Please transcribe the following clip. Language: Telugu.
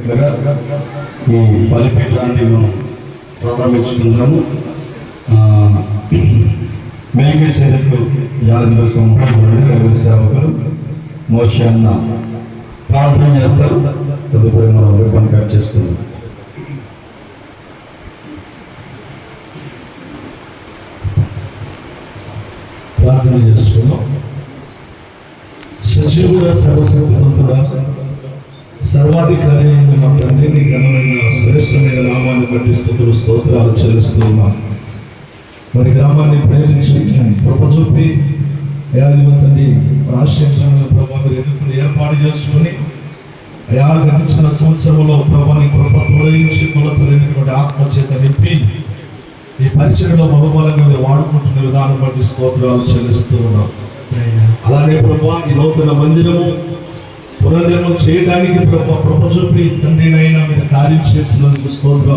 ఈ బలిపీఠాన్ని మనం ప్రారంభించుకుంటున్నాము. మెల్కీసెదెకు యాజక సమూహం సేవకులు మోషే అన్న ప్రార్థన చేస్తారు. తదుపరి మనం రిబ్బన్ కట్ చేసుకుందాం. ప్రార్థన చేసుకుందాం. సజీవుడ సర్వశక్తిమంతుడా సర్వాధికారి అయిన మా తండ్రి, నీ ఘనమైన శ్రేష్టమైన నామాన్ని బట్టి స్తుతులు స్తోత్రాలు చెల్లిస్తూ ఉన్నాం. మరి గ్రామాన్ని ప్రేమించి కృప చూపి తండ్రి రాష్ట్రీయ ప్రభావం ఎదుర్కొని ఏర్పాటు చేసుకుని గతించిన సంవత్సరంలో ప్రభాని కృప తొలగించి కొలతలేనటువంటి ఆత్మచేత నింపి ఈ పరిచయలో బహుబలంగా మీరు వాడుకుంటున్న విధానం బట్టి స్తోత్రాలు చెల్లిస్తూ ఉన్నాం. అలానే ప్రభా ఈ నూతన మందిరము పునర్నిర్మాణం చేయడానికి ప్రభా కృప చూపి తండ్రినైనా మీరు కార్యం చేస్తున్నందుకు స్తోత్రాలు.